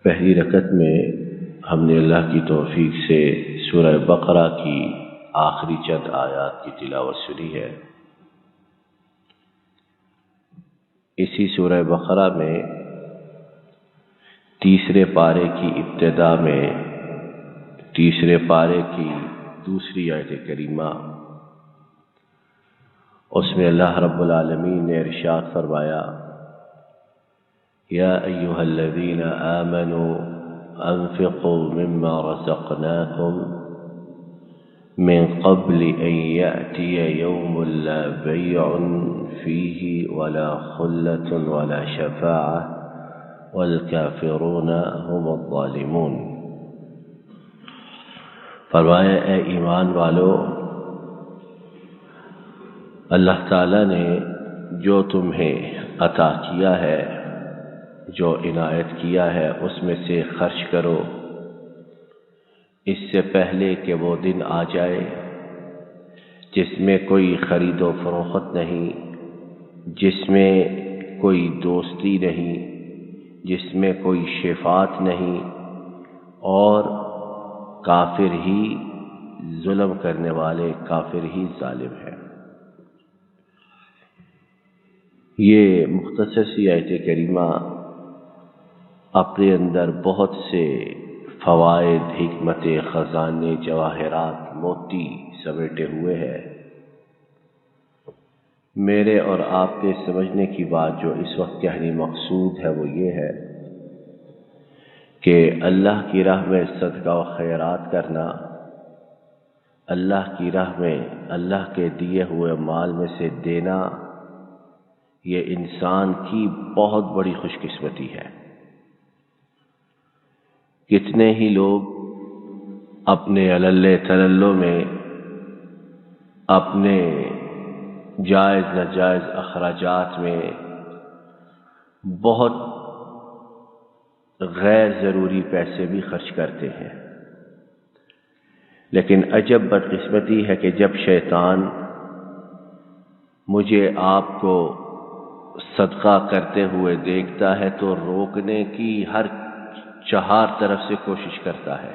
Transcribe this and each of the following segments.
پہلی رکعت میں ہم نے اللہ کی توفیق سے سورہ بقرہ کی آخری چند آیات کی تلاوت سنی ہے۔ اسی سورہ بقرہ میں تیسرے پارے کی ابتدا میں تیسرے پارے کی دوسری آیت کریمہ، اس میں اللہ رب العالمین نے ارشاد فرمایا: یا ایھا الذین آمنوا انفقوا مما رزقناکم من قبل ان یأتی یوم لا بیع فیہ ولا خلة ولا شفاعة والکافرون هم الظالمون۔ فرمایا اے ایمان والو، اللہ تعالیٰ نے جو تمہیں عطا کیا ہے، جو عنایت کیا ہے، اس میں سے خرچ کرو اس سے پہلے کہ وہ دن آ جائے جس میں کوئی خرید و فروخت نہیں، جس میں کوئی دوستی نہیں، جس میں کوئی شفاعت نہیں، اور کافر ہی ظلم کرنے والے، کافر ہی ظالم ہے۔ یہ مختصر سی آیت کریمہ اپنے اندر بہت سے فوائد، حکمت، خزانے، جواہرات، موتی سمیٹے ہوئے ہے۔ میرے اور آپ کے سمجھنے کی بات جو اس وقت کہنی مقصود ہے وہ یہ ہے کہ اللہ کی راہ میں صدقہ و خیرات کرنا، اللہ کی راہ میں اللہ کے دیے ہوئے مال میں سے دینا، یہ انسان کی بہت بڑی خوش قسمتی ہے۔ کتنے ہی لوگ اپنے عللے تللوں میں، اپنے جائز ناجائز اخراجات میں بہت غیر ضروری پیسے بھی خرچ کرتے ہیں، لیکن عجب بدقسمتی ہے کہ جب شیطان مجھے آپ کو صدقہ کرتے ہوئے دیکھتا ہے تو روکنے کی ہر چہار طرف سے کوشش کرتا ہے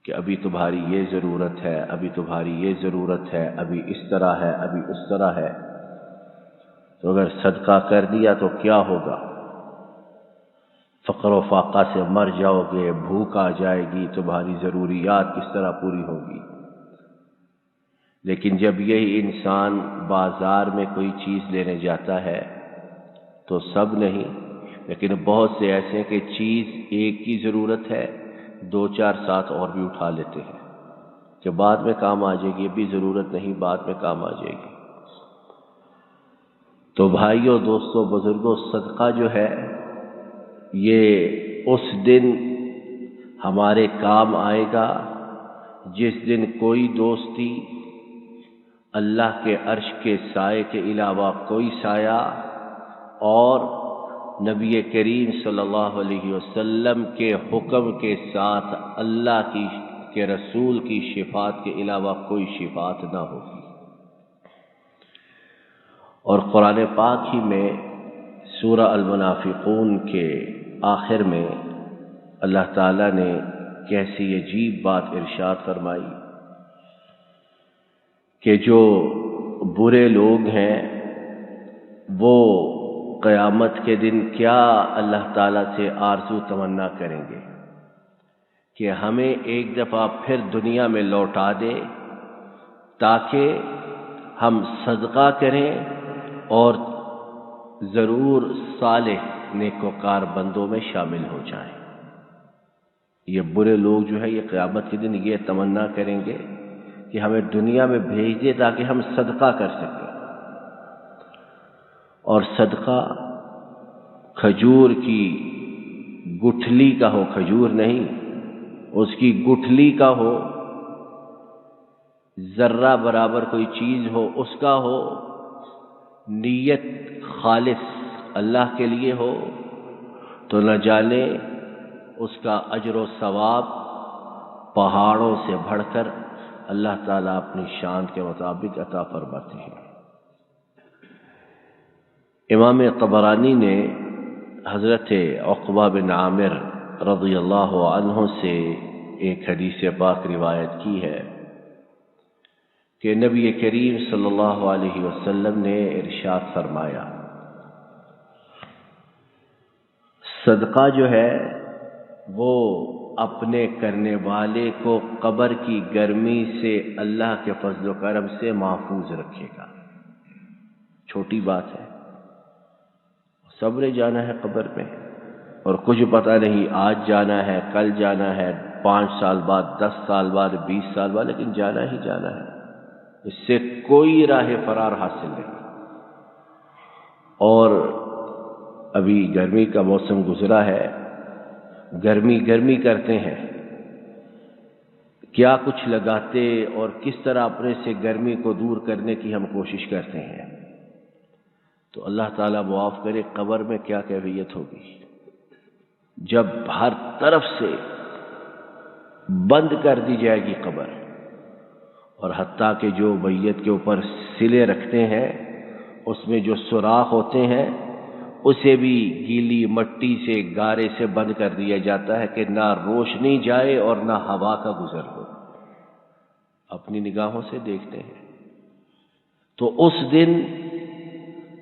کہ ابھی تمہاری یہ ضرورت ہے، ابھی تمہاری یہ ضرورت ہے، ابھی اس طرح ہے، ابھی اس طرح ہے، تو اگر صدقہ کر دیا تو کیا ہوگا؟ فقر و فاقہ سے مر جاؤ گے، بھوک آ جائے گی، تمہاری ضروریات کس طرح پوری ہوگی؟ لیکن جب یہی انسان بازار میں کوئی چیز لینے جاتا ہے تو سب نہیں، لیکن بہت سے ایسے ہیں کہ چیز ایک کی ضرورت ہے، دو چار ساتھ اور بھی اٹھا لیتے ہیں کہ بعد میں کام آ جائے گی، ابھی ضرورت نہیں، بعد میں کام آ جائے گی۔ تو بھائیوں، دوستوں، بزرگوں، صدقہ جو ہے یہ اس دن ہمارے کام آئے گا جس دن کوئی دوستی اللہ کے عرش کے سائے کے علاوہ کوئی سایہ، اور نبی کریم صلی اللہ علیہ وسلم کے حکم کے ساتھ اللہ کے رسول کی شفاعت کے علاوہ کوئی شفاعت نہ ہوگی۔ اور قرآن پاک ہی میں سورہ المنافقون کے آخر میں اللہ تعالیٰ نے کیسی عجیب بات ارشاد فرمائی کہ جو برے لوگ ہیں وہ قیامت کے دن کیا اللہ تعالیٰ سے آرزو تمنا کریں گے کہ ہمیں ایک دفعہ پھر دنیا میں لوٹا دے تاکہ ہم صدقہ کریں اور ضرور صالح نیکوکار بندوں میں شامل ہو جائیں۔ یہ برے لوگ جو ہے یہ قیامت کے دن یہ تمنا کریں گے کہ ہمیں دنیا میں بھیج دے تاکہ ہم صدقہ کر سکیں، اور صدقہ کھجور کی گٹھلی کا ہو، کھجور نہیں، اس کی گٹھلی کا ہو، ذرہ برابر کوئی چیز ہو اس کا ہو، نیت خالص اللہ کے لیے ہو، تو نہ جانے اس کا اجر و ثواب پہاڑوں سے بڑھ کر اللہ تعالیٰ اپنی شان کے مطابق عطا فرماتے ہیں۔ امام طبرانی نے حضرت عقبہ بن عامر رضی اللہ عنہ سے ایک حدیث پاک روایت کی ہے کہ نبی کریم صلی اللہ علیہ وسلم نے ارشاد فرمایا، صدقہ جو ہے وہ اپنے کرنے والے کو قبر کی گرمی سے اللہ کے فضل و کرم سے محفوظ رکھے گا۔ چھوٹی بات ہے، سب نے جانا ہے قبر میں، اور کچھ پتہ نہیں آج جانا ہے، کل جانا ہے، 5 سال بعد، 10 سال بعد، 20 سال بعد، لیکن جانا ہی جانا ہے۔ اس سے کوئی راہ فرار حاصل نہیں۔ اور ابھی گرمی کا موسم گزرا ہے، گرمی کرتے ہیں، کیا کچھ لگاتے اور کس طرح اپنے سے گرمی کو دور کرنے کی ہم کوشش کرتے ہیں، تو اللہ تعالیٰ معاف کرے قبر میں کیا کیفیت ہوگی جب ہر طرف سے بند کر دی جائے گی قبر، اور حتیٰ کہ جو میت کے اوپر سلے رکھتے ہیں اس میں جو سوراخ ہوتے ہیں اسے بھی گیلی مٹی سے، گارے سے بند کر دیا جاتا ہے کہ نہ روشنی جائے اور نہ ہوا کا گزر ہو۔ اپنی نگاہوں سے دیکھتے ہیں۔ تو اس دن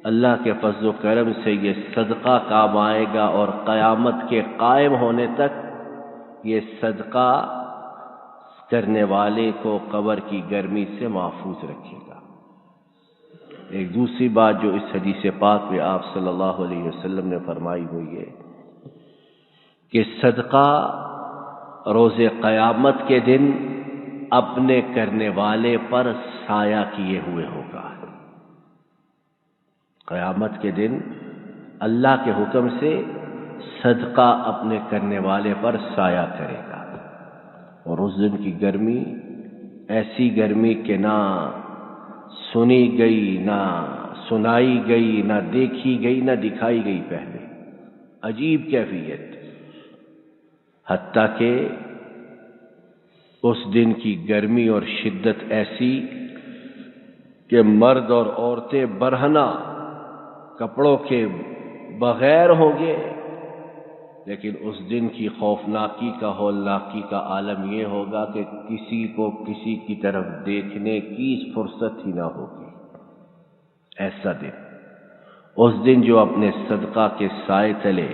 اللہ کے فضل و کرم سے یہ صدقہ کام آئے گا، اور قیامت کے قائم ہونے تک یہ صدقہ کرنے والے کو قبر کی گرمی سے محفوظ رکھے گا۔ ایک دوسری بات جو اس حدیث پاک میں آپ صلی اللہ علیہ وسلم نے فرمائی وہ یہ کہ صدقہ روز قیامت کے دن اپنے کرنے والے پر سایہ کیے ہوئے ہوگا۔ قیامت کے دن اللہ کے حکم سے صدقہ اپنے کرنے والے پر سایہ کرے گا، اور اس دن کی گرمی ایسی گرمی کہ نہ سنی گئی، نہ سنائی گئی، نہ دیکھی گئی، نہ دکھائی گئی پہلے۔ عجیب کیفیت، حتیٰ کہ اس دن کی گرمی اور شدت ایسی کہ مرد اور عورتیں برہنہ کپڑوں کے بغیر ہوں گے، لیکن اس دن کی خوفناکی کا، ہولناکی کا عالم یہ ہوگا کہ کسی کو کسی کی طرف دیکھنے کی فرصت ہی نہ ہوگی۔ ایسا دن، اس دن جو اپنے صدقہ کے سائے تلے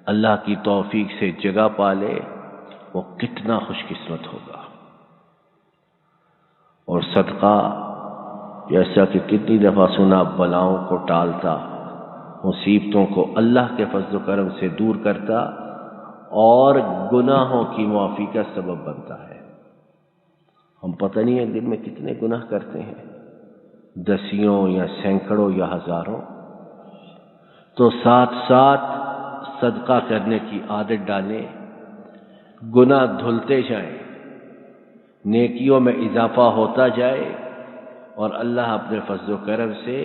اللہ کی توفیق سے جگہ پالے وہ کتنا خوش قسمت ہوگا۔ اور صدقہ جیسا کہ کتنی دفعہ سنا بلاؤں کو ٹالتا، مصیبتوں کو اللہ کے فضل و کرم سے دور کرتا، اور گناہوں کی معافی کا سبب بنتا ہے۔ ہم پتہ نہیں ایک دن میں کتنے گناہ کرتے ہیں، دسیوں یا سینکڑوں یا ہزاروں، تو ساتھ ساتھ صدقہ کرنے کی عادت ڈالیں، گناہ دھلتے جائیں، نیکیوں میں اضافہ ہوتا جائے، اور اللہ اپنے فضل و کرم سے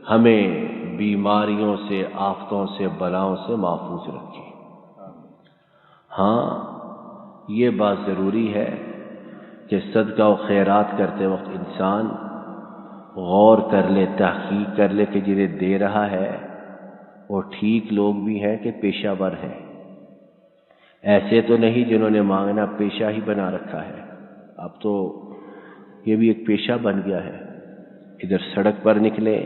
ہمیں بیماریوں سے، آفتوں سے، بلاؤں سے محفوظ رکھے۔ ہاں، یہ بات ضروری ہے کہ صدقہ و خیرات کرتے وقت انسان غور کر لے، تحقیق کر لے کہ جنہیں دے رہا ہے وہ ٹھیک لوگ بھی ہیں کہ پیشہ ور ہیں۔ ایسے تو نہیں جنہوں نے مانگنا پیشہ ہی بنا رکھا ہے۔ اب تو یہ بھی ایک پیشہ بن گیا ہے۔ ادھر سڑک پر نکلے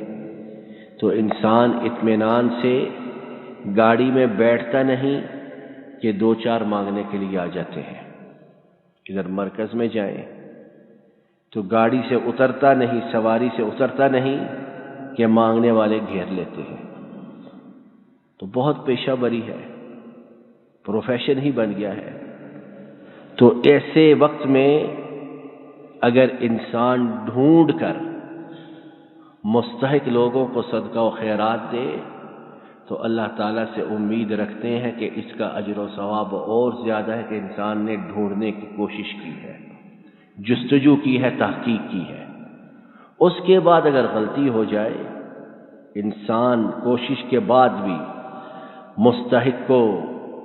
تو انسان اطمینان سے گاڑی میں بیٹھتا نہیں کہ 2-4 مانگنے کے لیے آ جاتے ہیں۔ ادھر مرکز میں جائیں تو گاڑی سے اترتا نہیں، سواری سے اترتا نہیں کہ مانگنے والے گھیر لیتے ہیں۔ تو بہت پیشہ وری ہے، پروفیشن ہی بن گیا ہے۔ تو ایسے وقت میں اگر انسان ڈھونڈ کر مستحق لوگوں کو صدقہ و خیرات دے تو اللہ تعالیٰ سے امید رکھتے ہیں کہ اس کا اجر و ثواب اور زیادہ ہے کہ انسان نے ڈھونڈنے کی کوشش کی ہے، جستجو کی ہے، تحقیق کی ہے۔ اس کے بعد اگر غلطی ہو جائے، انسان کوشش کے بعد بھی مستحق کو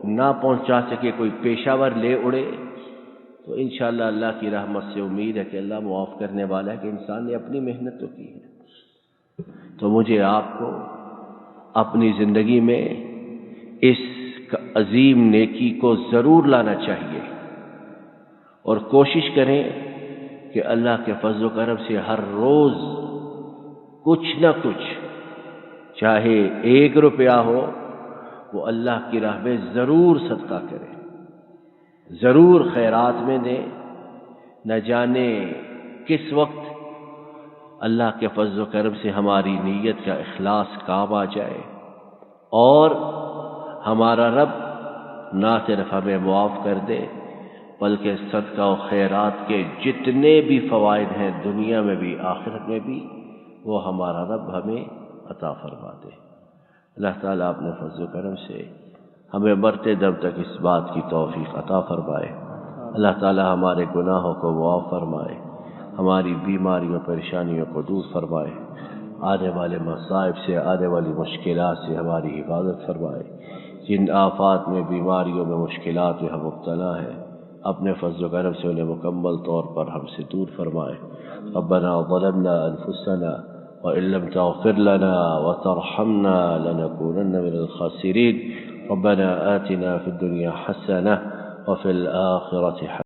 نہ پہنچا سکے، کوئی پیشہ ور لے اڑے، تو انشاءاللہ اللہ کی رحمت سے امید ہے کہ اللہ معاف کرنے والا ہے کہ انسان نے اپنی محنت تو کی ہے۔ تو مجھے آپ کو اپنی زندگی میں اس عظیم نیکی کو ضرور لانا چاہیے، اور کوشش کریں کہ اللہ کے فضل و کرم سے ہر روز کچھ نہ کچھ، چاہے 1 روپیہ ہو، وہ اللہ کی راہ میں ضرور صدقہ کریں، ضرور خیرات میں دیں۔ نہ جانے کس وقت اللہ کے فضل و کرم سے ہماری نیت کا اخلاص کام آ جائے، اور ہمارا رب نہ صرف ہمیں معاف کر دے بلکہ صدقہ و خیرات کے جتنے بھی فوائد ہیں دنیا میں بھی آخرت میں بھی، وہ ہمارا رب ہمیں عطا فرما دے۔ اللہ تعالیٰ اپنے فضل و کرم سے ہمیں مرتے دم تک اس بات کی توفیق عطا فرمائے۔ اللہ تعالیٰ ہمارے گناہوں کو معاف فرمائے، ہماری بیماریوں پریشانیوں کو دور فرمائے، آنے والے مصائب سے، آنے والی مشکلات سے ہماری حفاظت فرمائے۔ جن آفات میں، بیماریوں میں، مشکلات میں ہم مبتلا ہیں، اپنے فضل و کرم سے انہیں مکمل طور پر ہم سے دور فرمائے۔ ربنا ظلمنا انفسنا وان لم تغفر لنا وترحمنا لنكونن من الخاسرين۔ ربنا آتنا في الدنيا حسنة وفي الآخرة حسنة